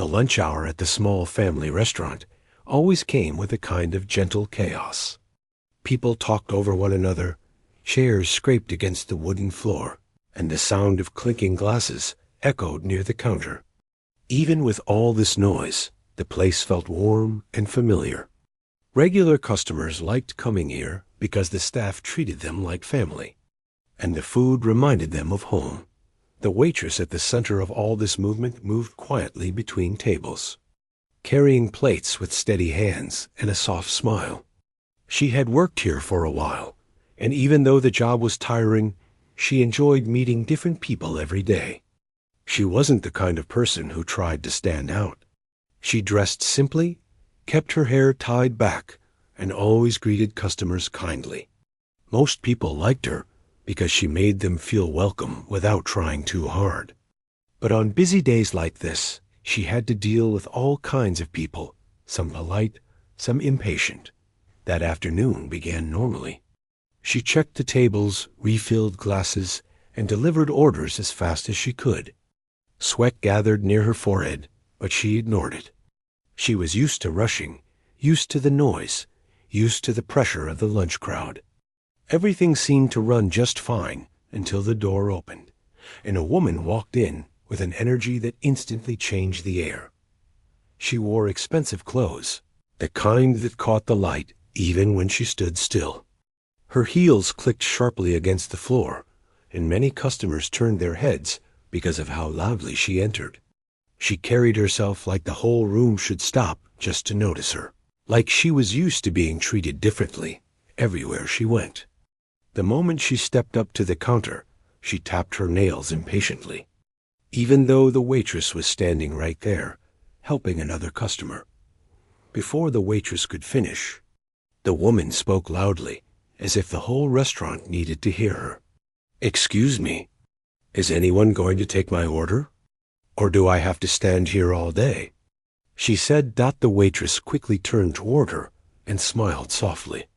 The lunch hour at the small family restaurant always came with a kind of gentle chaos. People talked over one another, chairs scraped against the wooden floor, and the sound of clinking glasses echoed near the counter. Even with all this noise, the place felt warm and familiar. Regular customers liked coming here because the staff treated them like family, and the food reminded them of home. The waitress at the center of all this movement moved quietly between tables, carrying plates with steady hands and a soft smile. She had worked here for a while, and even though the job was tiring, she enjoyed meeting different people every day. She wasn't the kind of person who tried to stand out. She dressed simply, kept her hair tied back, and always greeted customers kindly. Most people liked her because she made them feel welcome without trying too hard. But on busy days like this, she had to deal with all kinds of people, some polite, some impatient. That afternoon began normally. She checked the tables, refilled glasses, and delivered orders as fast as she could. Sweat gathered near her forehead, but she ignored it. She was used to rushing, used to the noise, used to the pressure of the lunch crowd. Everything seemed to run just fine until the door opened, and a woman walked in with an energy that instantly changed the air. She wore expensive clothes, the kind that caught the light even when she stood still. Her heels clicked sharply against the floor, and many customers turned their heads because of how loudly she entered. She carried herself like the whole room should stop just to notice her, like she was used to being treated differently everywhere she went. The moment she stepped up to the counter, she tapped her nails impatiently, even though the waitress was standing right there, helping another customer. Before the waitress could finish, the woman spoke loudly, as if the whole restaurant needed to hear her. "Excuse me, is anyone going to take my order? Or do I have to stand here all day?" She said that. The waitress quickly turned toward her and smiled softly.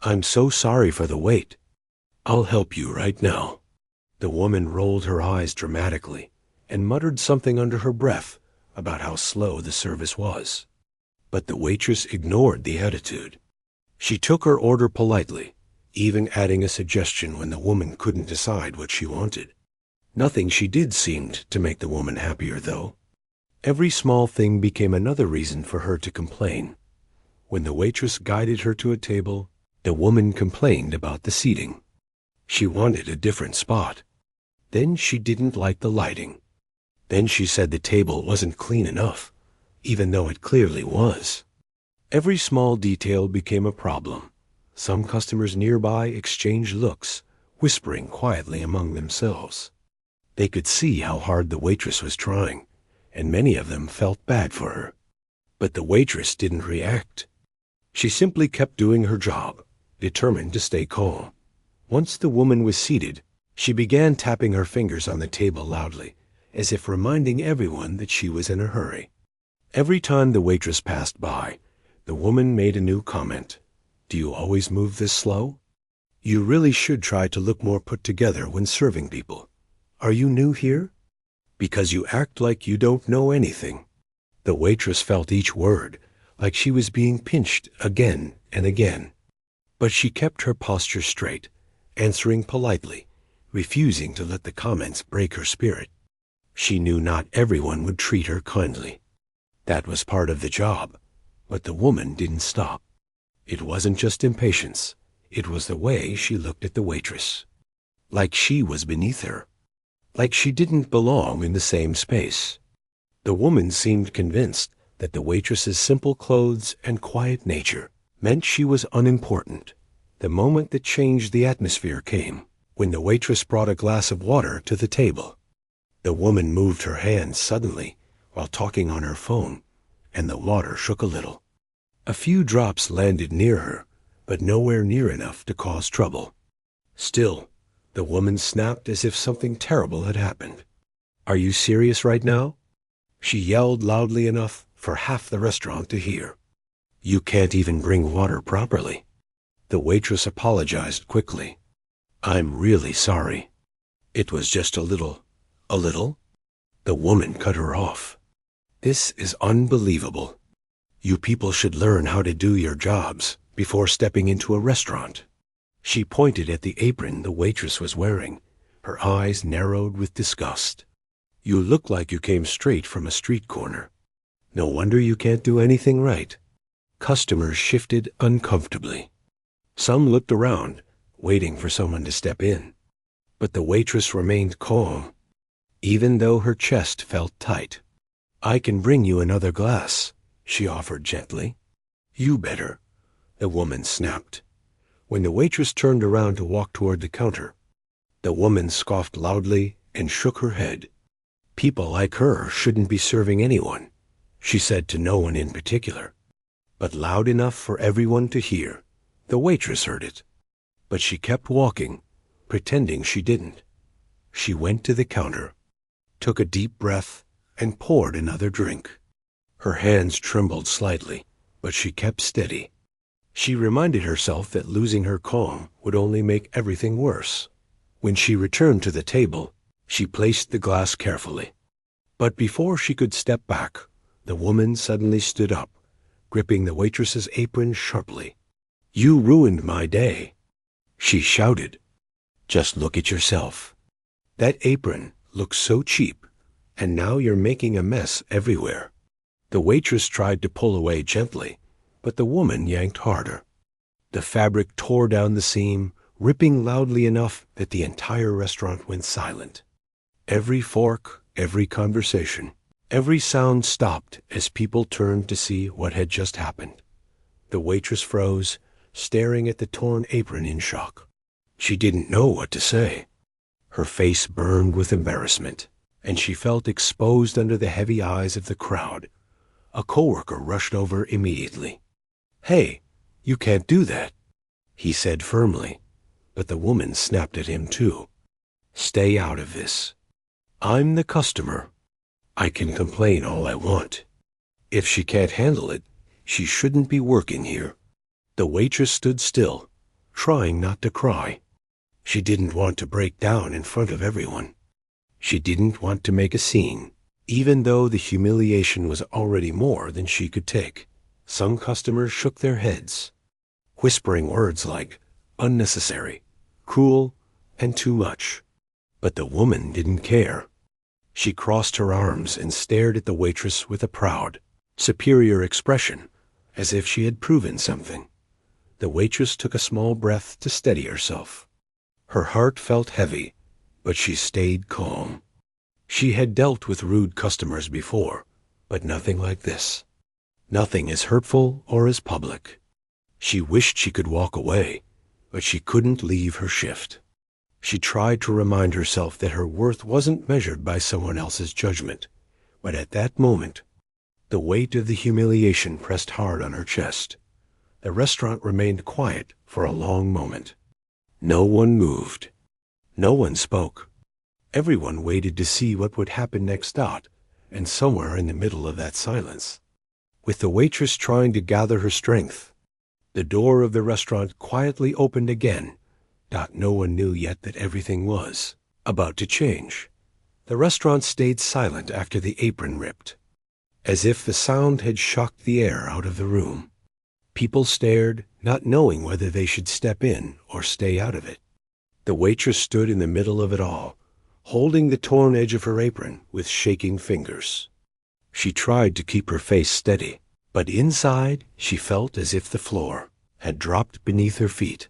"I'm so sorry for the wait. I'll help you right now." The woman rolled her eyes dramatically and muttered something under her breath about how slow the service was. But the waitress ignored the attitude. She took her order politely, even adding a suggestion when the woman couldn't decide what she wanted. Nothing she did seemed to make the woman happier, though. Every small thing became another reason for her to complain. When the waitress guided her to a table, the woman complained about the seating. She wanted a different spot. Then she didn't like the lighting. Then she said the table wasn't clean enough, even though it clearly was. Every small detail became a problem. Some customers nearby exchanged looks, whispering quietly among themselves. They could see how hard the waitress was trying, and many of them felt bad for her. But the waitress didn't react. She simply kept doing her job, determined to stay calm. Once the woman was seated, she began tapping her fingers on the table loudly, as if reminding everyone that she was in a hurry. Every time the waitress passed by, the woman made a new comment. "Do you always move this slow? You really should try to look more put together when serving people. Are you new here? Because you act like you don't know anything." The waitress felt each word, like she was being pinched again and again. But she kept her posture straight, answering politely, refusing to let the comments break her spirit. She knew not everyone would treat her kindly. That was part of the job, but the woman didn't stop. It wasn't just impatience. It was the way she looked at the waitress. Like she was beneath her. Like she didn't belong in the same space. The woman seemed convinced that the waitress's simple clothes and quiet nature meant she was unimportant. The moment that changed the atmosphere came when the waitress brought a glass of water to the table. The woman moved her hand suddenly while talking on her phone, and the water shook a little. A few drops landed near her, but nowhere near enough to cause trouble. Still, the woman snapped as if something terrible had happened. "Are you serious right now?" She yelled loudly enough for half the restaurant to hear. "You can't even bring water properly." The waitress apologized quickly. "I'm really sorry. It was just a little." "A little?" The woman cut her off. "This is unbelievable. You people should learn how to do your jobs before stepping into a restaurant." She pointed at the apron the waitress was wearing, her eyes narrowed with disgust. "You look like you came straight from a street corner. No wonder you can't do anything right." Customers shifted uncomfortably. Some looked around, waiting for someone to step in. But the waitress remained calm, even though her chest felt tight. "I can bring you another glass," she offered gently. "You better," the woman snapped. When the waitress turned around to walk toward the counter, the woman scoffed loudly and shook her head. "People like her shouldn't be serving anyone," she said to no one in particular. But loud enough for everyone to hear. The waitress heard it. But she kept walking, pretending she didn't. She went to the counter, took a deep breath, and poured another drink. Her hands trembled slightly, but she kept steady. She reminded herself that losing her calm would only make everything worse. When she returned to the table, she placed the glass carefully. But before she could step back, the woman suddenly stood up, gripping the waitress's apron sharply. "You ruined my day," she shouted. "Just look at yourself. That apron looks so cheap, and now you're making a mess everywhere." The waitress tried to pull away gently, but the woman yanked harder. The fabric tore down the seam, ripping loudly enough that the entire restaurant went silent. Every fork, every conversation, every sound stopped as people turned to see what had just happened. The waitress froze, staring at the torn apron in shock. She didn't know what to say. Her face burned with embarrassment, and she felt exposed under the heavy eyes of the crowd. A coworker rushed over immediately. "Hey, you can't do that," he said firmly, but the woman snapped at him too. "Stay out of this. I'm the customer. I can complain all I want. If she can't handle it, she shouldn't be working here." The waitress stood still, trying not to cry. She didn't want to break down in front of everyone. She didn't want to make a scene, even though the humiliation was already more than she could take. Some customers shook their heads, whispering words like unnecessary, cruel, and too much. But the woman didn't care. She crossed her arms and stared at the waitress with a proud, superior expression, as if she had proven something. The waitress took a small breath to steady herself. Her heart felt heavy, but she stayed calm. She had dealt with rude customers before, but nothing like this. Nothing as hurtful or as public. She wished she could walk away, but she couldn't leave her shift. She tried to remind herself that her worth wasn't measured by someone else's judgment, but at that moment, the weight of the humiliation pressed hard on her chest. The restaurant remained quiet for a long moment. No one moved. No one spoke. Everyone waited to see what would happen next. And somewhere in the middle of that silence, with the waitress trying to gather her strength, the door of the restaurant quietly opened again. No one knew yet that everything was about to change. The restaurant stayed silent after the apron ripped, as if the sound had shocked the air out of the room. People stared, not knowing whether they should step in or stay out of it. The waitress stood in the middle of it all, holding the torn edge of her apron with shaking fingers. She tried to keep her face steady, but inside she felt as if the floor had dropped beneath her feet.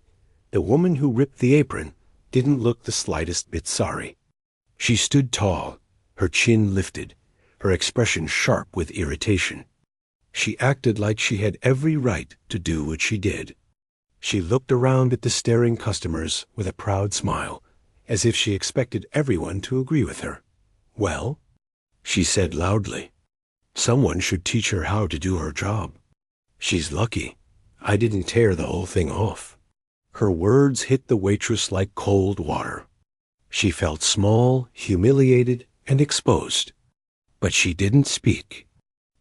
The woman who ripped the apron didn't look the slightest bit sorry. She stood tall, her chin lifted, her expression sharp with irritation. She acted like she had every right to do what she did. She looked around at the staring customers with a proud smile, as if she expected everyone to agree with her. "Well," she said loudly, "someone should teach her how to do her job. She's lucky I didn't tear the whole thing off." Her words hit the waitress like cold water. She felt small, humiliated, and exposed. But she didn't speak.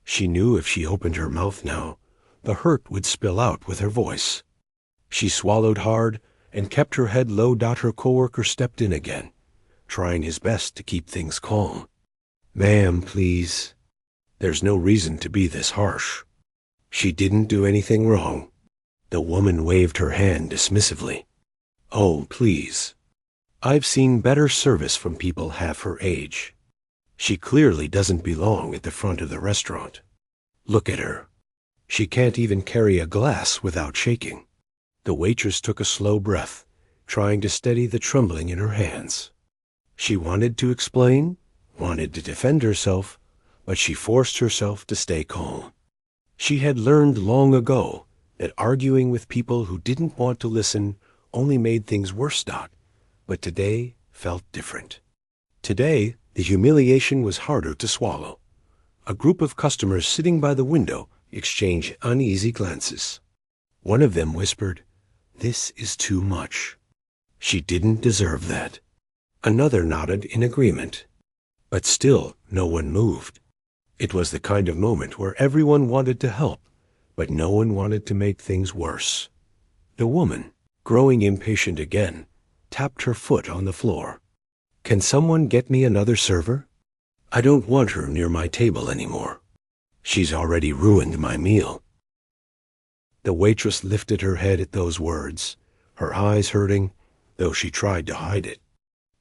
She knew if she opened her mouth now, the hurt would spill out with her voice. She swallowed hard and kept her head low. Her coworker stepped in again, trying his best to keep things calm. "Ma'am, please." There's no reason to be this harsh. She didn't do anything wrong. The woman waved her hand dismissively. Oh, please. I've seen better service from people half her age. She clearly doesn't belong at the front of the restaurant. Look at her. She can't even carry a glass without shaking. The waitress took a slow breath, trying to steady the trembling in her hands. She wanted to explain, wanted to defend herself, but she forced herself to stay calm. She had learned long ago that arguing with people who didn't want to listen only made things worse. But today felt different. Today, the humiliation was harder to swallow. A group of customers sitting by the window exchanged uneasy glances. One of them whispered, "This is too much. She didn't deserve that." Another nodded in agreement. But still, no one moved. It was the kind of moment where everyone wanted to help, but no one wanted to make things worse. The woman, growing impatient again, tapped her foot on the floor. "Can someone get me another server? I don't want her near my table anymore. She's already ruined my meal." The waitress lifted her head at those words, her eyes hurting, though she tried to hide it.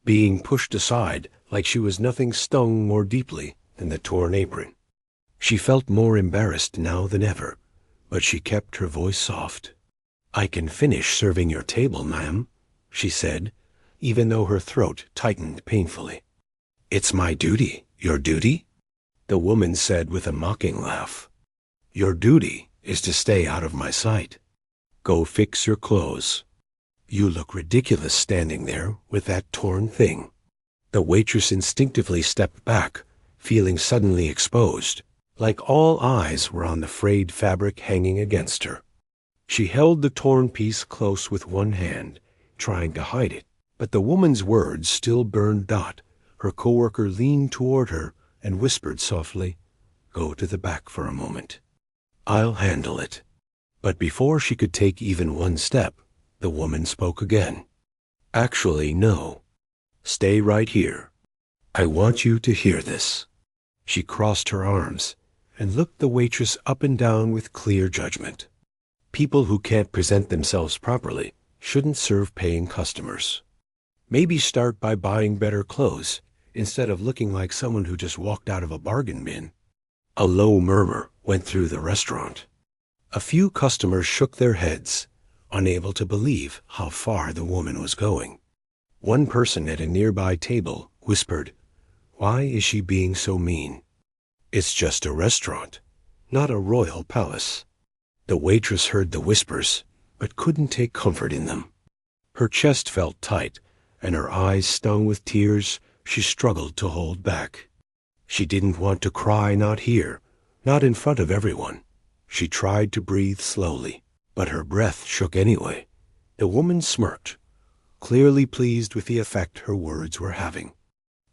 Being pushed aside like she was nothing stung more deeply than the torn apron. She felt more embarrassed now than ever, but she kept her voice soft. "I can finish serving your table, ma'am," she said, even though her throat tightened painfully. "It's my duty." "Your duty?" the woman said with a mocking laugh. "Your duty is to stay out of my sight. Go fix your clothes. You look ridiculous standing there with that torn thing." The waitress instinctively stepped back, feeling suddenly exposed, like all eyes were on the frayed fabric hanging against her. She held the torn piece close with one hand, trying to hide it, but the woman's words still burned. Her coworker leaned toward her and whispered softly, "Go to the back for a moment. I'll handle it." But before she could take even one step, the woman spoke again. "Actually, no. Stay right here. I want you to hear this." She crossed her arms and looked the waitress up and down with clear judgment. People who can't present themselves properly shouldn't serve paying customers. Maybe start by buying better clothes instead of looking like someone who just walked out of a bargain bin. A low murmur went through the restaurant. A few customers shook their heads, unable to believe how far the woman was going. One person at a nearby table whispered, "Why is she being so mean? It's just a restaurant, not a royal palace." The waitress heard the whispers, but couldn't take comfort in them. Her chest felt tight, and her eyes stung with tears she struggled to hold back. She didn't want to cry, not here, not in front of everyone. She tried to breathe slowly, but her breath shook anyway. The woman smirked, clearly pleased with the effect her words were having.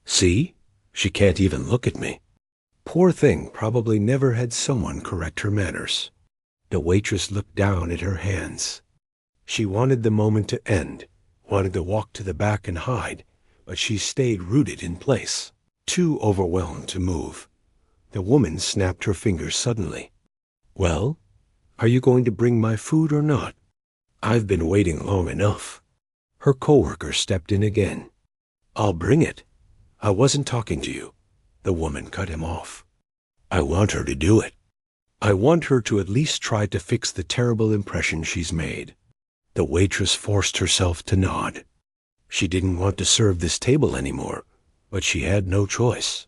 "See? She can't even look at me." Poor thing probably never had someone correct her manners. The waitress looked down at her hands. She wanted the moment to end, wanted to walk to the back and hide, but she stayed rooted in place, too overwhelmed to move. The woman snapped her fingers suddenly. "Well, are you going to bring my food or not? I've been waiting long enough." Her coworker stepped in again. "I'll bring it. I wasn't talking to you." The woman cut him off. "I want her to do it. I want her to at least try to fix the terrible impression she's made." The waitress forced herself to nod. She didn't want to serve this table anymore, but she had no choice.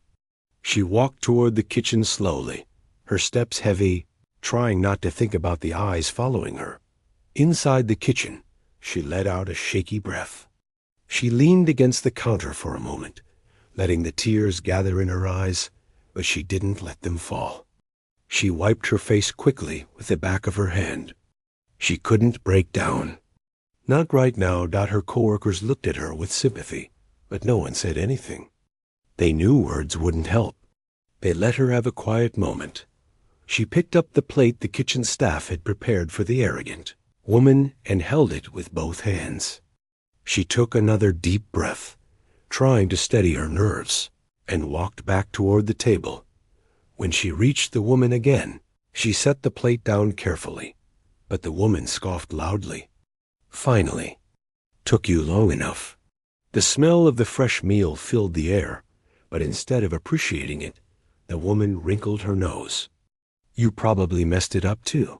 She walked toward the kitchen slowly, her steps heavy, trying not to think about the eyes following her. Inside the kitchen, she let out a shaky breath. She leaned against the counter for a moment, letting the tears gather in her eyes, but she didn't let them fall. She wiped her face quickly with the back of her hand. She couldn't break down. Not right now. Her coworkers looked at her with sympathy, but no one said anything. They knew words wouldn't help. They let her have a quiet moment. She picked up the plate the kitchen staff had prepared for the arrogant woman and held it with both hands. She took another deep breath, trying to steady her nerves, and walked back toward the table. When she reached the woman again, she set the plate down carefully, but the woman scoffed loudly. Finally, "Took you long enough." The smell of the fresh meal filled the air, but instead of appreciating it, the woman wrinkled her nose. "You probably messed it up too."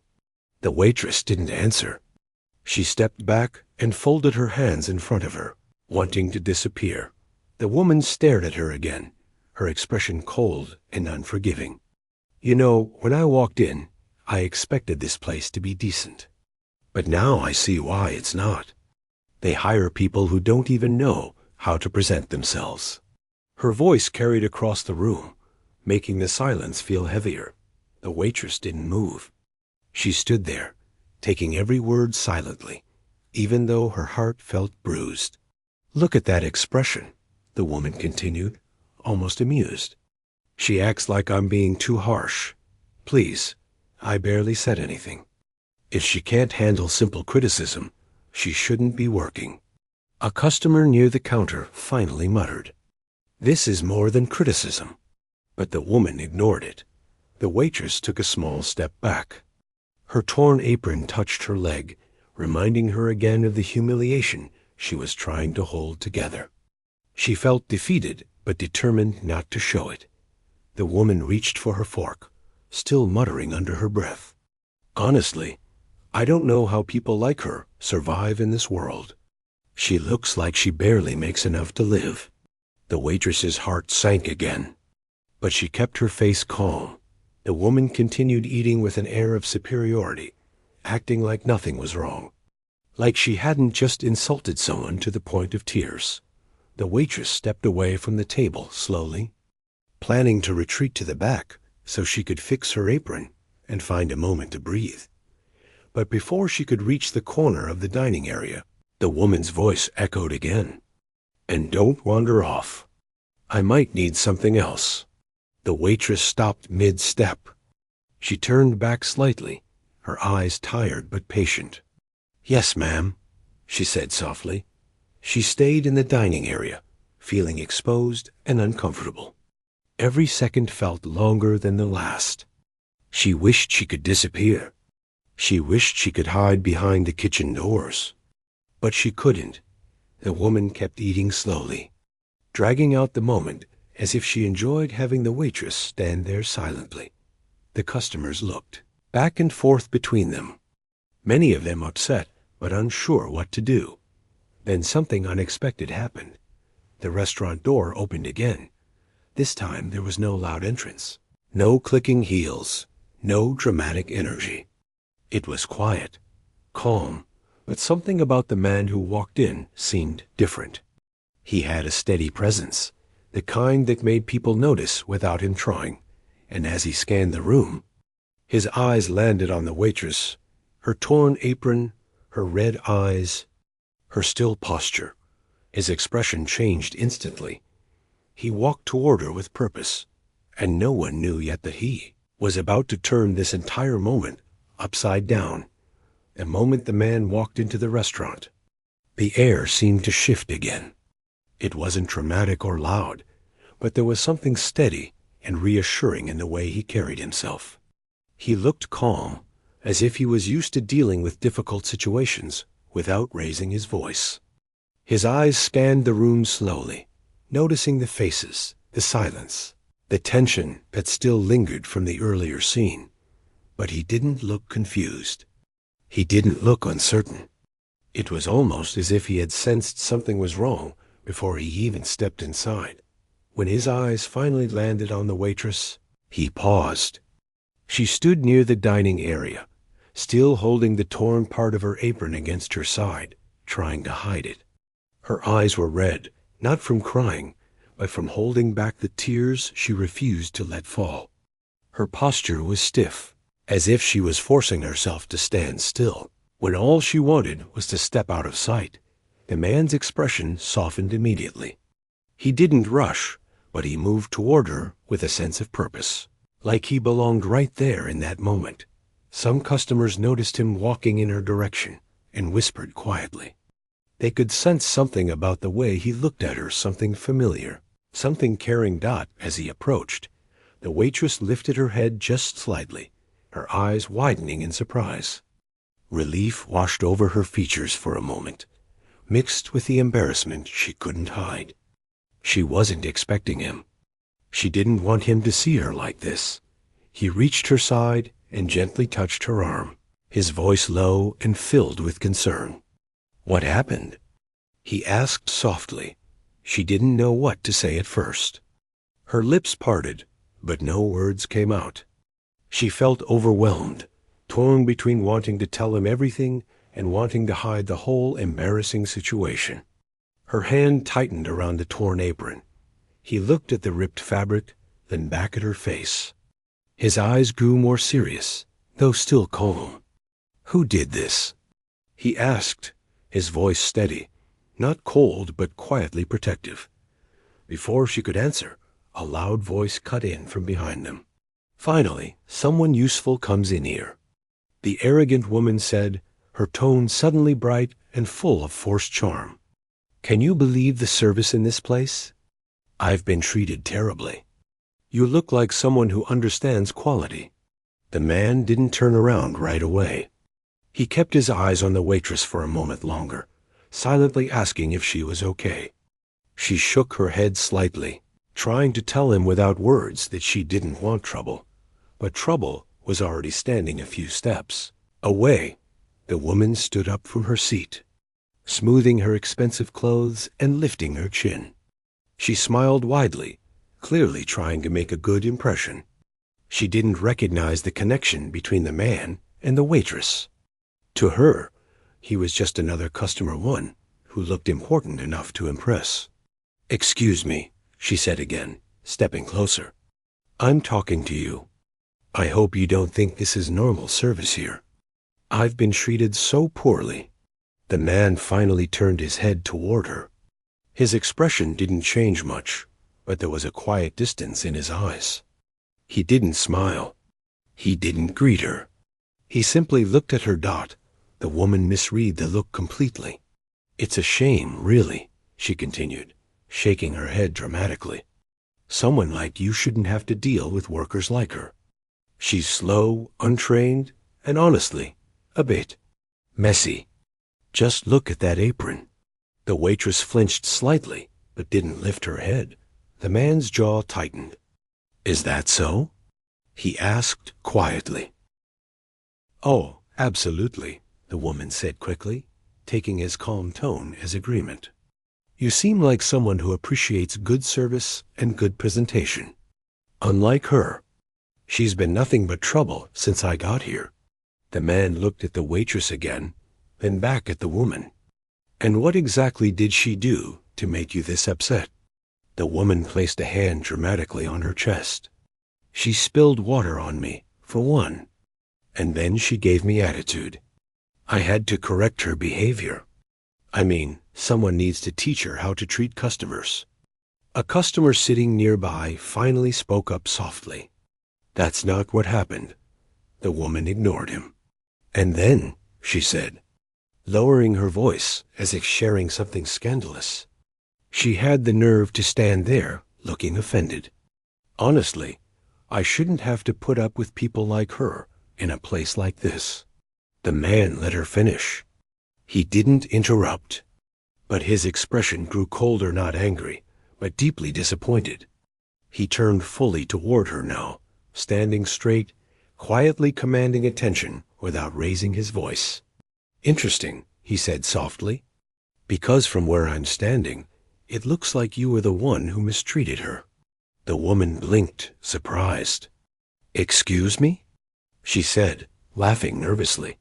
The waitress didn't answer. She stepped back and folded her hands in front of her, wanting to disappear. The woman stared at her again, her expression cold and unforgiving. "You know, when I walked in, I expected this place to be decent. But now I see why it's not. They hire people who don't even know how to present themselves." Her voice carried across the room, making the silence feel heavier. The waitress didn't move. She stood there, taking every word silently, even though her heart felt bruised. "Look at that expression," the woman continued, almost amused. "She acts like I'm being too harsh. Please, I barely said anything. If she can't handle simple criticism, she shouldn't be working." A customer near the counter finally muttered, "This is more than criticism." But the woman ignored it. The waitress took a small step back. Her torn apron touched her leg, reminding her again of the humiliation she was trying to hold together. She felt defeated, but determined not to show it. The woman reached for her fork, still muttering under her breath. "Honestly, I don't know how people like her survive in this world. She looks like she barely makes enough to live." The waitress's heart sank again, but she kept her face calm. The woman continued eating with an air of superiority, acting like nothing was wrong, like she hadn't just insulted someone to the point of tears. The waitress stepped away from the table slowly, planning to retreat to the back so she could fix her apron and find a moment to breathe. But before she could reach the corner of the dining area, the woman's voice echoed again. "And don't wander off. I might need something else." The waitress stopped mid-step. She turned back slightly, her eyes tired but patient. "Yes, ma'am," she said softly. She stayed in the dining area, feeling exposed and uncomfortable. Every second felt longer than the last. She wished she could disappear. She wished she could hide behind the kitchen doors. But she couldn't. The woman kept eating slowly, dragging out the moment as if she enjoyed having the waitress stand there silently. The customers looked back and forth between them, many of them upset but unsure what to do. Then something unexpected happened. The restaurant door opened again. This time there was no loud entrance, no clicking heels, no dramatic energy. It was quiet, calm, but something about the man who walked in seemed different. He had a steady presence, the kind that made people notice without him trying, and as he scanned the room, his eyes landed on the waitress, her torn apron, her red eyes, her still posture. His expression changed instantly. He walked toward her with purpose, and no one knew yet that he was about to turn this entire moment upside down. The moment the man walked into the restaurant, the air seemed to shift again. It wasn't dramatic or loud, but there was something steady and reassuring in the way he carried himself. He looked calm, as if he was used to dealing with difficult situations without raising his voice. His eyes scanned the room slowly, noticing the faces, the silence, the tension that still lingered from the earlier scene. But he didn't look confused. He didn't look uncertain. It was almost as if he had sensed something was wrong before he even stepped inside. When his eyes finally landed on the waitress, he paused. She stood near the dining area, still holding the torn part of her apron against her side, trying to hide it. Her eyes were red, not from crying, but from holding back the tears she refused to let fall. Her posture was stiff, as if she was forcing herself to stand still, when all she wanted was to step out of sight. The man's expression softened immediately. He didn't rush, but he moved toward her with a sense of purpose, like he belonged right there in that moment. Some customers noticed him walking in her direction and whispered quietly. They could sense something about the way he looked at her, something familiar, something carrying Dot as he approached, The waitress lifted her head just slightly, her eyes widening in surprise. Relief washed over her features for a moment, mixed with the embarrassment she couldn't hide. She wasn't expecting him. She didn't want him to see her like this. He reached her side and gently touched her arm, his voice low and filled with concern. "What happened?" he asked softly. She didn't know what to say at first. Her lips parted, but no words came out. She felt overwhelmed, torn between wanting to tell him everything and wanting to hide the whole embarrassing situation. Her hand tightened around the torn apron. He looked at the ripped fabric, then back at her face. His eyes grew more serious, though still calm. "Who did this?" he asked, his voice steady, not cold but quietly protective. Before she could answer, a loud voice cut in from behind them. "Finally, someone useful comes in here," the arrogant woman said, her tone suddenly bright and full of forced charm. "Can you believe the service in this place? I've been treated terribly. You look like someone who understands quality." The man didn't turn around right away. He kept his eyes on the waitress for a moment longer, silently asking if she was okay. She shook her head slightly, trying to tell him without words that she didn't want trouble. But trouble was already standing a few steps away. The woman stood up from her seat, smoothing her expensive clothes and lifting her chin. She smiled widely, clearly trying to make a good impression. She didn't recognize the connection between the man and the waitress. To her, he was just another customer one who looked important enough to impress. "Excuse me," she said again, stepping closer. "I'm talking to you. I hope you don't think this is normal service here. I've been treated so poorly." The man finally turned his head toward her. His expression didn't change much, but there was a quiet distance in his eyes. He didn't smile. He didn't greet her. He simply looked at her dot. The woman misread the look completely. "It's a shame, really," she continued, shaking her head dramatically. "Someone like you shouldn't have to deal with workers like her. She's slow, untrained, and honestly, a bit messy. Just look at that apron." The waitress flinched slightly, but didn't lift her head. The man's jaw tightened. "Is that so?" he asked quietly. "Oh, absolutely," the woman said quickly, taking his calm tone as agreement. "You seem like someone who appreciates good service and good presentation. Unlike her. She's been nothing but trouble since I got here." The man looked at the waitress again, then back at the woman. "And what exactly did she do to make you this upset?" The woman placed a hand dramatically on her chest. "She spilled water on me, for one. And then she gave me attitude. I had to correct her behavior. I mean, someone needs to teach her how to treat customers." A customer sitting nearby finally spoke up softly. "That's not what happened." The woman ignored him. "And then," she said, lowering her voice as if sharing something scandalous, she had the nerve to stand there, looking offended. "Honestly, I shouldn't have to put up with people like her in a place like this." The man let her finish. He didn't interrupt, but his expression grew colder, not angry, but deeply disappointed. He turned fully toward her now, standing straight, quietly commanding attention without raising his voice. "Interesting," he said softly, "because from where I'm standing, it looks like you were the one who mistreated her." The woman blinked, surprised. "Excuse me?" she said, laughing nervously.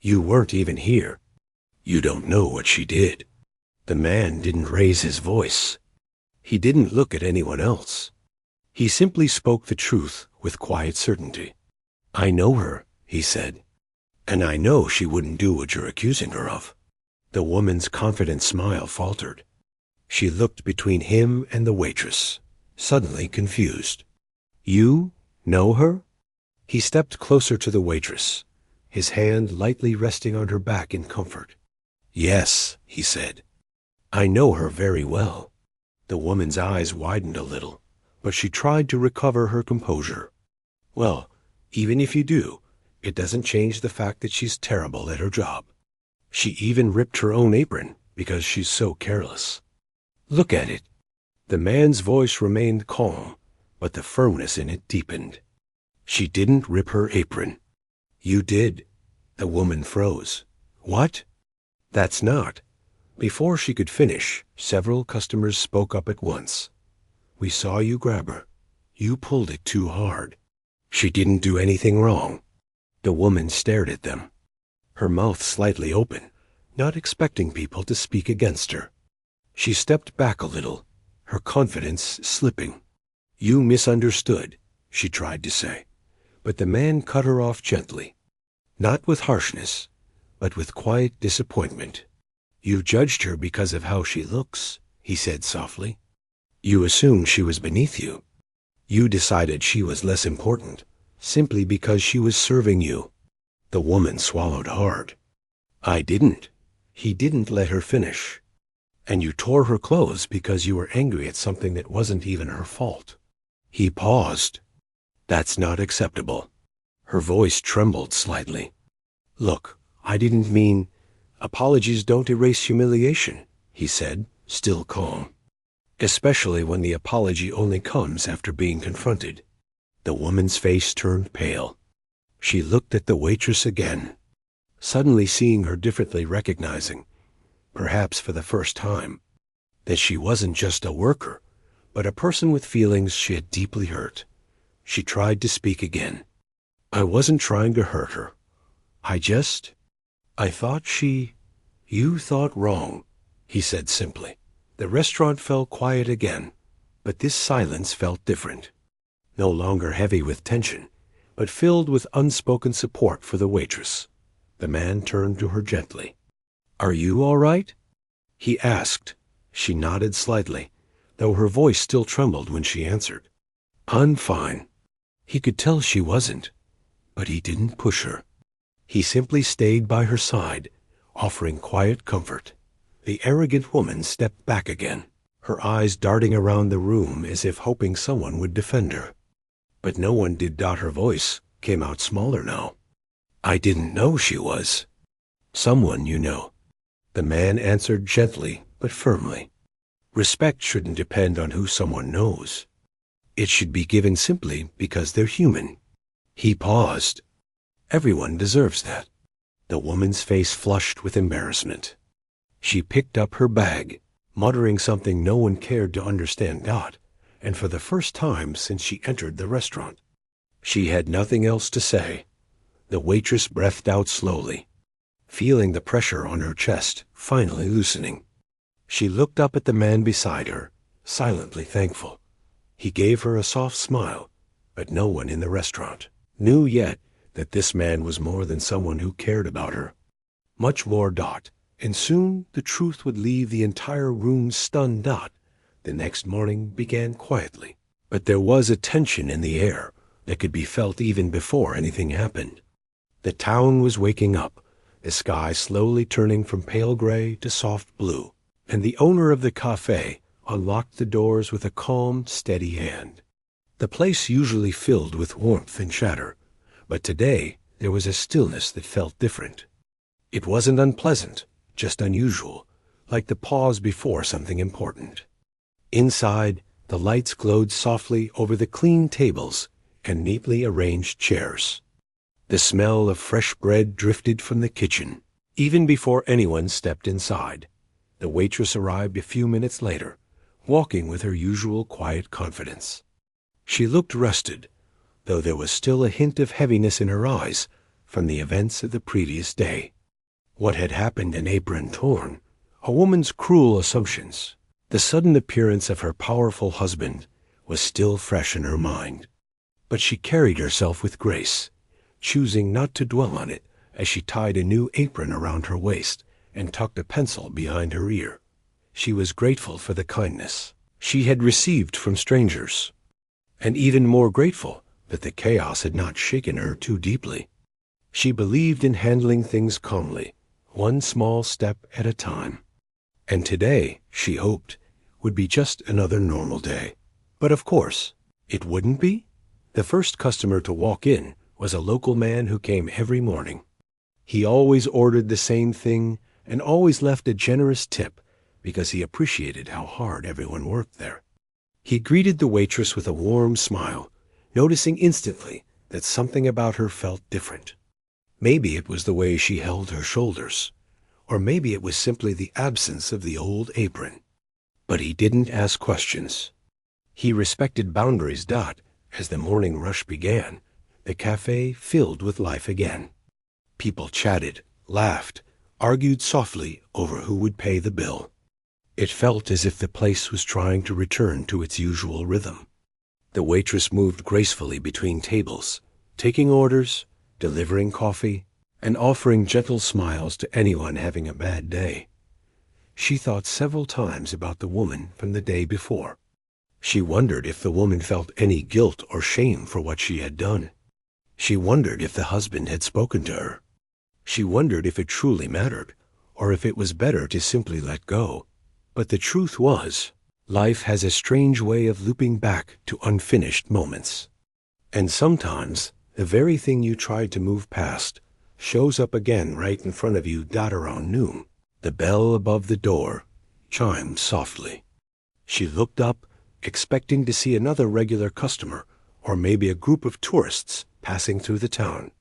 "You weren't even here. You don't know what she did." The man didn't raise his voice. He didn't look at anyone else. He simply spoke the truth with quiet certainty. "I know her," he said, "and I know she wouldn't do what you're accusing her of." The woman's confident smile faltered. She looked between him and the waitress, suddenly confused. "You know her?" He stepped closer to the waitress, his hand lightly resting on her back in comfort. "Yes," he said. "I know her very well." The woman's eyes widened a little, but she tried to recover her composure. Well, even if you do, it doesn't change the fact that she's terrible at her job. She even ripped her own apron because she's so careless. Look at it. The man's voice remained calm, but the firmness in it deepened. She didn't rip her apron. You did. The woman froze. What? That's not. Before she could finish, several customers spoke up at once. We saw you grab her. You pulled it too hard. She didn't do anything wrong. The woman stared at them, her mouth slightly open, not expecting people to speak against her. She stepped back a little, her confidence slipping. You misunderstood, she tried to say, but the man cut her off gently, not with harshness, but with quiet disappointment. You judged her because of how she looks, he said softly. You assumed she was beneath you. You decided she was less important, simply because she was serving you. The woman swallowed hard. I didn't. He didn't let her finish. And you tore her clothes because you were angry at something that wasn't even her fault. He paused. That's not acceptable. Her voice trembled slightly. Look, I didn't mean... Apologies don't erase humiliation, he said, still calm. Especially when the apology only comes after being confronted. The woman's face turned pale. She looked at the waitress again, suddenly seeing her differently, recognizing, perhaps for the first time, that she wasn't just a worker, but a person with feelings she had deeply hurt. She tried to speak again. I wasn't trying to hurt her. I thought she... You thought wrong, he said simply. The restaurant fell quiet again, but this silence felt different. No longer heavy with tension, but filled with unspoken support for the waitress. The man turned to her gently. Are you all right? He asked. She nodded slightly, though her voice still trembled when she answered. I'm fine. He could tell she wasn't, but he didn't push her. He simply stayed by her side, offering quiet comfort. The arrogant woman stepped back again, her eyes darting around the room as if hoping someone would defend her. But no one did. Her voice came out smaller now. I didn't know she was. Someone you know. The man answered gently but firmly. Respect shouldn't depend on who someone knows. It should be given simply because they're human. He paused. Everyone deserves that. The woman's face flushed with embarrassment. She picked up her bag, muttering something no one cared to understand, and for the first time since she entered the restaurant. She had nothing else to say. The waitress breathed out slowly, feeling the pressure on her chest finally loosening. She looked up at the man beside her, silently thankful. He gave her a soft smile, but no one in the restaurant knew yet that this man was more than someone who cared about her. Much more. And soon the truth would leave the entire room stunned. The next morning began quietly, but there was a tension in the air that could be felt even before anything happened. The town was waking up, the sky slowly turning from pale gray to soft blue, and the owner of the cafe unlocked the doors with a calm, steady hand. The place usually filled with warmth and chatter, but today there was a stillness that felt different. It wasn't unpleasant, just unusual, like the pause before something important. Inside, the lights glowed softly over the clean tables and neatly arranged chairs. The smell of fresh bread drifted from the kitchen. Even before anyone stepped inside, the waitress arrived a few minutes later, walking with her usual quiet confidence. She looked rested, though there was still a hint of heaviness in her eyes from the events of the previous day. What had happened in Apron torn, a woman's cruel assumptions, the sudden appearance of her powerful husband was still fresh in her mind. But she carried herself with grace, choosing not to dwell on it as she tied a new apron around her waist and tucked a pencil behind her ear. She was grateful for the kindness she had received from strangers, and even more grateful that the chaos had not shaken her too deeply. She believed in handling things calmly, one small step at a time. And today, she hoped, would be just another normal day, But of course, it wouldn't be. The first customer to walk in was a local man who came every morning. He always ordered the same thing and always left a generous tip because he appreciated how hard everyone worked there. He greeted the waitress with a warm smile, noticing instantly that something about her felt different. Maybe it was the way she held her shoulders, or maybe it was simply the absence of the old apron. But he didn't ask questions. He respected boundaries. As the morning rush began, the cafe filled with life again. People chatted, laughed, argued softly over who would pay the bill. It felt as if the place was trying to return to its usual rhythm. The waitress moved gracefully between tables, taking orders, delivering coffee, and offering gentle smiles to anyone having a bad day. She thought several times about the woman from the day before. She wondered if the woman felt any guilt or shame for what she had done. She wondered if the husband had spoken to her. She wondered if it truly mattered, or if it was better to simply let go. But the truth was, life has a strange way of looping back to unfinished moments. And sometimes, the very thing you tried to move past shows up again right in front of you. Around noon, the bell above the door chimed softly. She looked up, expecting to see another regular customer, or maybe a group of tourists passing through the town.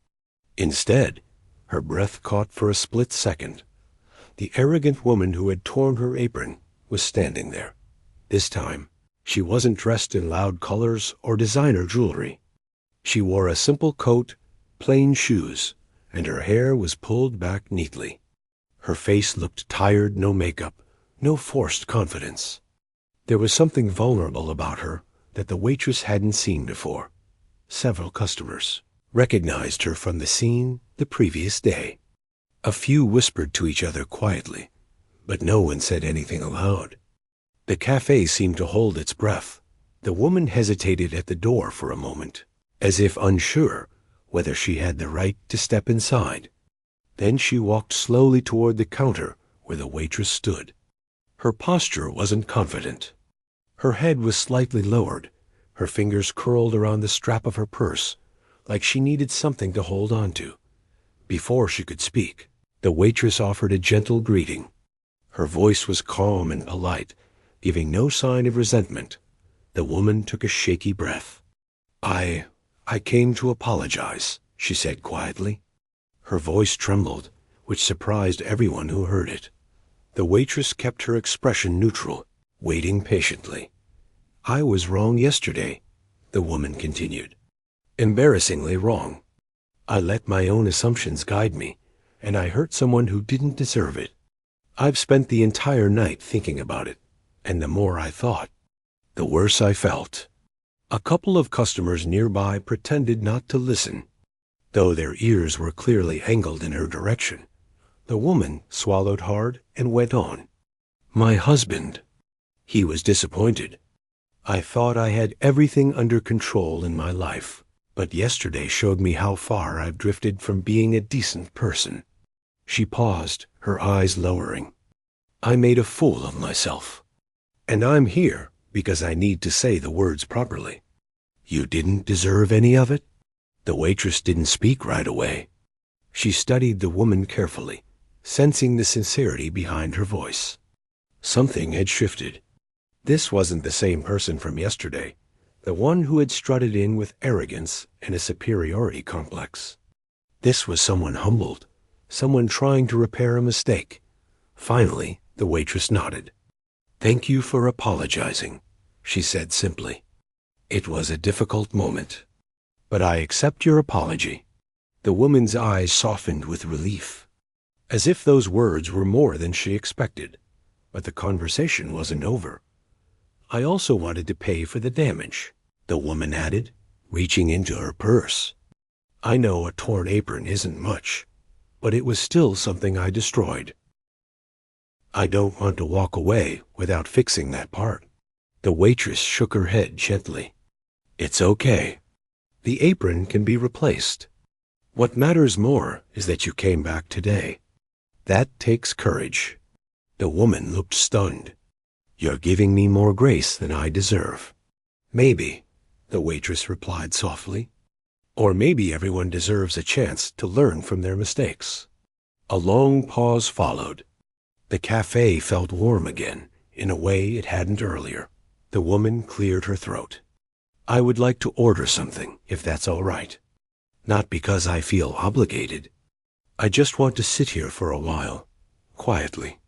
Instead, her breath caught for a split second. The arrogant woman who had torn her apron was standing there. This time, she wasn't dressed in loud colors or designer jewelry. She wore a simple coat, plain shoes, and her hair was pulled back neatly. Her face looked tired, no makeup, no forced confidence. There was something vulnerable about her that the waitress hadn't seen before. Several customers recognized her from the scene the previous day. A few whispered to each other quietly, but no one said anything aloud. The cafe seemed to hold its breath. The woman hesitated at the door for a moment, as if unsure whether she had the right to step inside. Then she walked slowly toward the counter where the waitress stood. Her posture wasn't confident. Her head was slightly lowered, her fingers curled around the strap of her purse, like she needed something to hold on to. Before she could speak, the waitress offered a gentle greeting. Her voice was calm and polite, giving no sign of resentment. The woman took a shaky breath. I came to apologize," she said quietly. Her voice trembled, which surprised everyone who heard it. The waitress kept her expression neutral, waiting patiently. "I was wrong yesterday," the woman continued. "Embarrassingly wrong. I let my own assumptions guide me, and I hurt someone who didn't deserve it. I've spent the entire night thinking about it, and the more I thought, the worse I felt." A couple of customers nearby pretended not to listen, though their ears were clearly angled in her direction. The woman swallowed hard and went on. "My husband. He was disappointed. I thought I had everything under control in my life, but yesterday showed me how far I've drifted from being a decent person." She paused, her eyes lowering. "I made a fool of myself, and I'm here because I need to say the words properly. You didn't deserve any of it?" The waitress didn't speak right away. She studied the woman carefully, sensing the sincerity behind her voice. Something had shifted. This wasn't the same person from yesterday, the one who had strutted in with arrogance and a superiority complex. This was someone humbled, someone trying to repair a mistake. Finally, the waitress nodded. "Thank you for apologizing," she said simply. "It was a difficult moment, but I accept your apology." The woman's eyes softened with relief, as if those words were more than she expected. But the conversation wasn't over. "I also wanted to pay for the damage," the woman added, reaching into her purse. "I know a torn apron isn't much, but it was still something I destroyed. I don't want to walk away without fixing that part." The waitress shook her head gently. "It's okay. The apron can be replaced. What matters more is that you came back today. That takes courage." The woman looked stunned. "You're giving me more grace than I deserve." Maybe, the waitress replied softly. Or maybe everyone deserves a chance to learn from their mistakes. A long pause followed. The cafe felt warm again, in a way it hadn't earlier. The woman cleared her throat. I would like to order something, if that's all right. Not because I feel obligated. I just want to sit here for a while, quietly.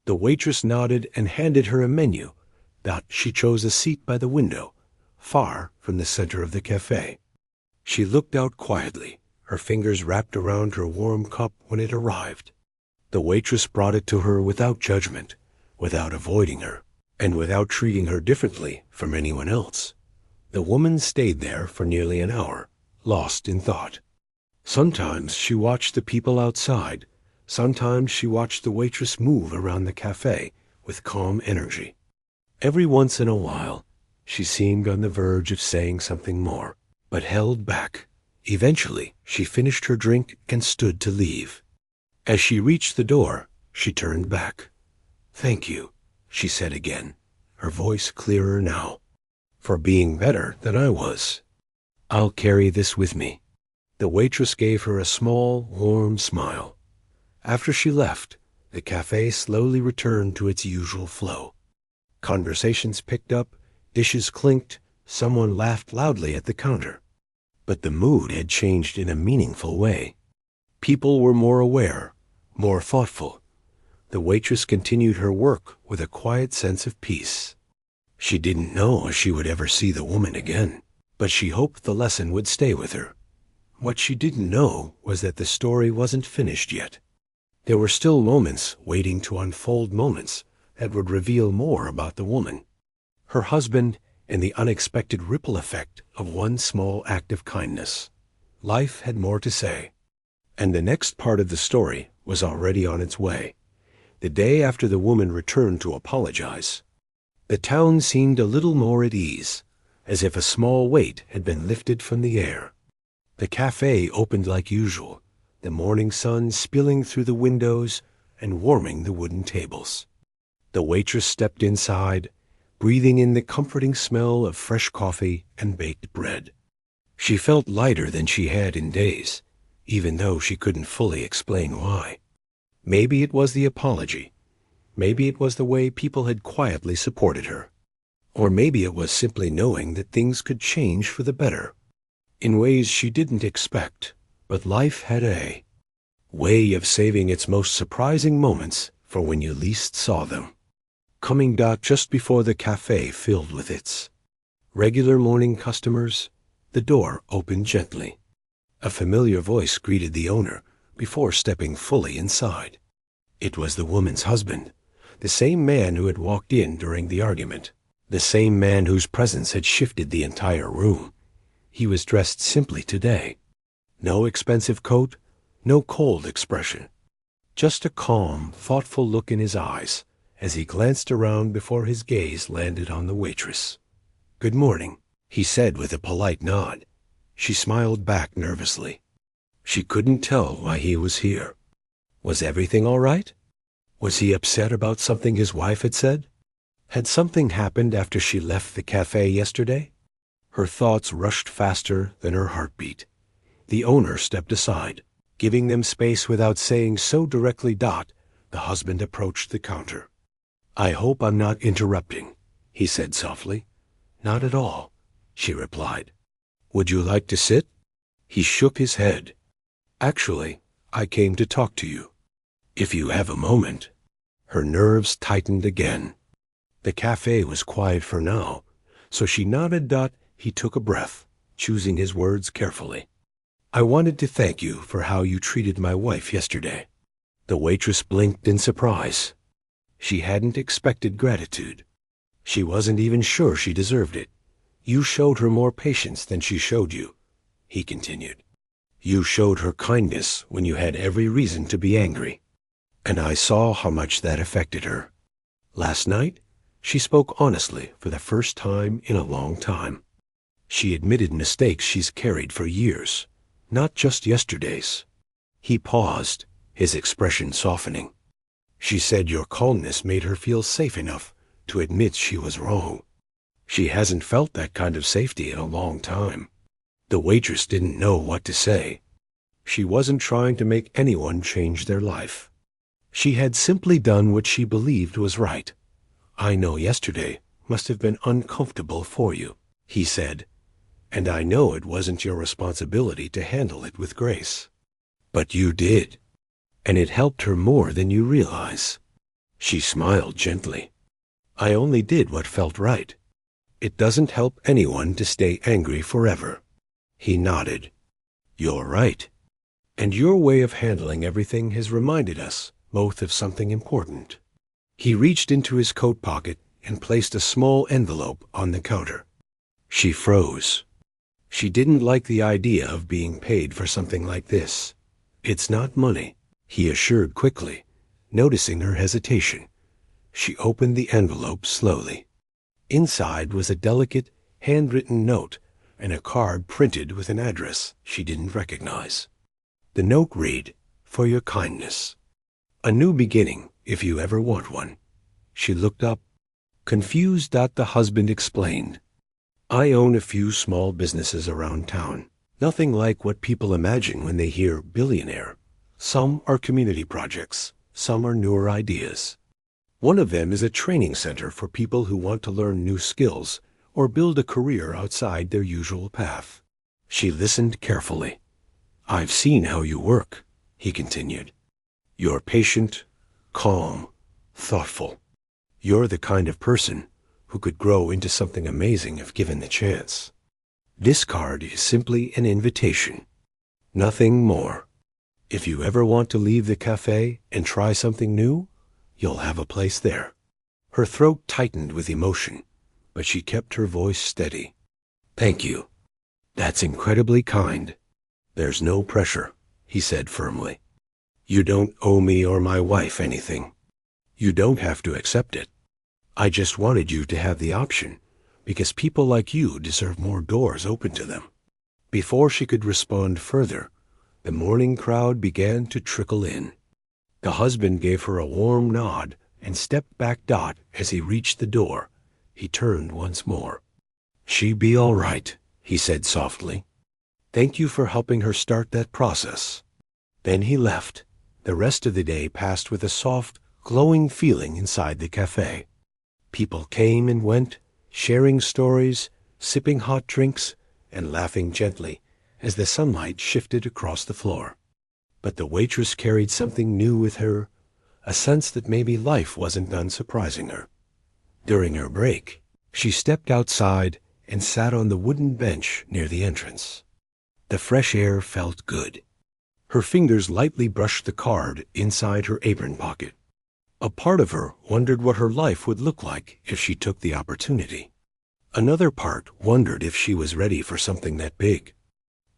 The waitress nodded and handed her a menu. She chose a seat by the window, far from the center of the cafe. She looked out quietly, her fingers wrapped around her warm cup when it arrived. The waitress brought it to her without judgment, without avoiding her, and without treating her differently from anyone else. The woman stayed there for nearly an hour, lost in thought. Sometimes she watched the people outside. Sometimes she watched the waitress move around the cafe with calm energy. Every once in a while, she seemed on the verge of saying something more, but held back. Eventually, she finished her drink and stood to leave. As she reached the door, she turned back. Thank you, she said again, her voice clearer now, for being better than I was. I'll carry this with me. The waitress gave her a small, warm smile. After she left, the cafe slowly returned to its usual flow. Conversations picked up, dishes clinked, someone laughed loudly at the counter. But the mood had changed in a meaningful way. People were more aware, more thoughtful. The waitress continued her work with a quiet sense of peace. She didn't know if she would ever see the woman again, but she hoped the lesson would stay with her. What she didn't know was that the story wasn't finished yet. There were still moments waiting to unfold, moments that would reveal more about the woman, her husband, and the unexpected ripple effect of one small act of kindness. Life had more to say. And the next part of the story was already on its way. The day after the woman returned to apologize, the town seemed a little more at ease, as if a small weight had been lifted from the air. The cafe opened like usual, the morning sun spilling through the windows and warming the wooden tables. The waitress stepped inside, breathing in the comforting smell of fresh coffee and baked bread. She felt lighter than she had in days, even though she couldn't fully explain why. Maybe it was the apology. Maybe it was the way people had quietly supported her. Or maybe it was simply knowing that things could change for the better, in ways she didn't expect. But life had a way of saving its most surprising moments for when you least saw them. Coming just before the cafe filled with its regular morning customers, the door opened gently. A familiar voice greeted the owner before stepping fully inside. It was the woman's husband, the same man who had walked in during the argument, the same man whose presence had shifted the entire room. He was dressed simply today. No expensive coat, no cold expression. Just a calm, thoughtful look in his eyes as he glanced around before his gaze landed on the waitress. Good morning, he said with a polite nod. She smiled back nervously. She couldn't tell why he was here. Was everything all right? Was he upset about something his wife had said? Had something happened after she left the cafe yesterday? Her thoughts rushed faster than her heartbeat. The owner stepped aside, giving them space without saying so directly. The husband approached the counter. I hope I'm not interrupting, he said softly. Not at all, she replied. Would you like to sit? He shook his head. Actually, I came to talk to you. If you have a moment. Her nerves tightened again. The cafe was quiet for now, so she nodded. He took a breath, choosing his words carefully. I wanted to thank you for how you treated my wife yesterday. The waitress blinked in surprise. She hadn't expected gratitude. She wasn't even sure she deserved it. You showed her more patience than she showed you, he continued. You showed her kindness when you had every reason to be angry. And I saw how much that affected her. Last night, she spoke honestly for the first time in a long time. She admitted mistakes she's carried for years, not just yesterday's. He paused, his expression softening. She said your calmness made her feel safe enough to admit she was wrong. She hasn't felt that kind of safety in a long time. The waitress didn't know what to say. She wasn't trying to make anyone change their life. She had simply done what she believed was right. "I know yesterday must have been uncomfortable for you," he said, "and I know it wasn't your responsibility to handle it with grace. But you did, and it helped her more than you realize." She smiled gently. "I only did what felt right. It doesn't help anyone to stay angry forever." He nodded. "You're right. And your way of handling everything has reminded us both of something important." He reached into his coat pocket and placed a small envelope on the counter. She froze. She didn't like the idea of being paid for something like this. "It's not money," he assured quickly, noticing her hesitation. She opened the envelope slowly. Inside was a delicate, handwritten note and a card printed with an address she didn't recognize. The note read, "For your kindness. A new beginning, if you ever want one." She looked up. Confused, the husband explained, "I own a few small businesses around town. Nothing like what people imagine when they hear billionaire. Some are community projects, some are newer ideas. One of them is a training center for people who want to learn new skills or build a career outside their usual path." She listened carefully. "I've seen how you work," he continued. "You're patient, calm, thoughtful. You're the kind of person who could grow into something amazing if given the chance. This card is simply an invitation. Nothing more. If you ever want to leave the cafe and try something new, you'll have a place there." Her throat tightened with emotion, but she kept her voice steady. "Thank you. That's incredibly kind." "There's no pressure," he said firmly. "You don't owe me or my wife anything. You don't have to accept it. I just wanted you to have the option, because people like you deserve more doors open to them." Before she could respond further, the morning crowd began to trickle in. The husband gave her a warm nod and stepped back. As he reached the door, he turned once more. "She be all right," he said softly. "Thank you for helping her start that process." Then he left. The rest of the day passed with a soft, glowing feeling inside the cafe. People came and went, sharing stories, sipping hot drinks, and laughing gently as the sunlight shifted across the floor. But the waitress carried something new with her, a sense that maybe life wasn't done surprising her. During her break, she stepped outside and sat on the wooden bench near the entrance. The fresh air felt good. Her fingers lightly brushed the card inside her apron pocket. A part of her wondered what her life would look like if she took the opportunity. Another part wondered if she was ready for something that big.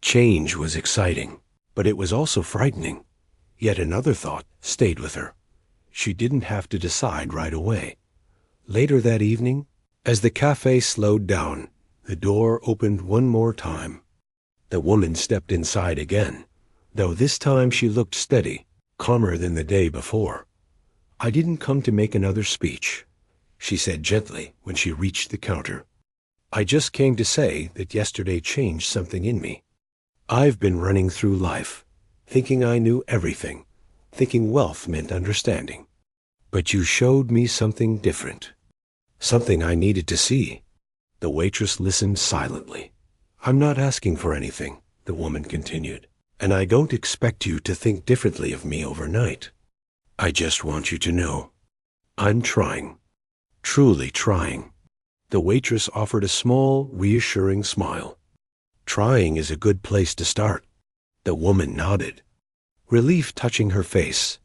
Change was exciting, but it was also frightening. Yet another thought stayed with her. She didn't have to decide right away. Later that evening, as the cafe slowed down, the door opened one more time. The woman stepped inside again, though this time she looked steady, calmer than the day before. "I didn't come to make another speech," she said gently when she reached the counter. "I just came to say that yesterday changed something in me. I've been running through life, thinking I knew everything, thinking wealth meant understanding. But you showed me something different, something I needed to see." The waitress listened silently. "I'm not asking for anything," the woman continued, "and I don't expect you to think differently of me overnight. I just want you to know I'm trying, truly trying." The waitress offered a small, reassuring smile. "Trying is a good place to start." The woman nodded, relief touching her face.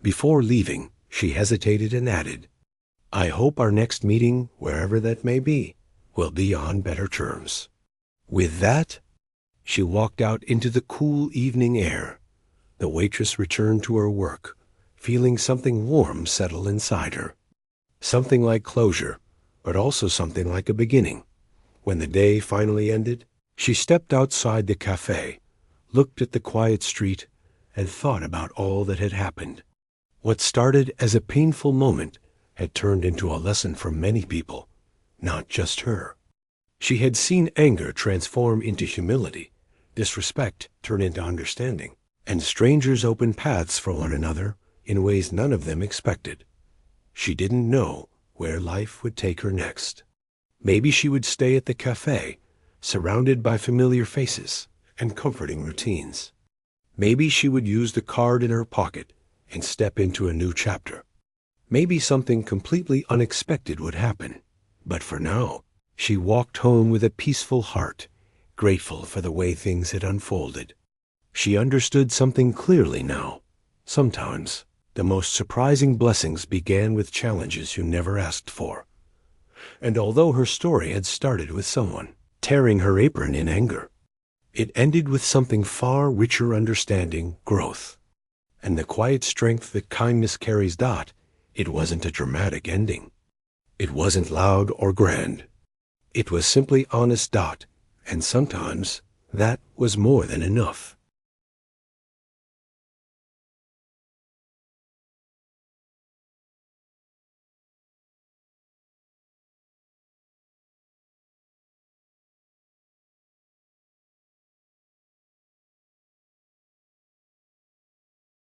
Before leaving, she hesitated and added, "I hope our next meeting, wherever that may be, will be on better terms." With that, she walked out into the cool evening air. The waitress returned to her work, feeling something warm settle inside her. Something like closure, but also something like a beginning. When the day finally ended, she stepped outside the cafe, looked at the quiet street, and thought about all that had happened. What started as a painful moment had turned into a lesson for many people. not just her. She had seen anger transform into humility, disrespect turn into understanding, and strangers open paths for one another in ways none of them expected. She didn't know where life would take her next. Maybe she would stay at the cafe, surrounded by familiar faces and comforting routines. Maybe she would use the card in her pocket and step into a new chapter. Maybe something completely unexpected would happen. But for now, she walked home with a peaceful heart, grateful for the way things had unfolded. She understood something clearly now. Sometimes, the most surprising blessings began with challenges you never asked for. And although her story had started with someone tearing her apron in anger, it ended with something far richer: understanding, growth, and the quiet strength that kindness carries. It wasn't a dramatic ending. It wasn't loud or grand. It was simply honest. And sometimes that was more than enough.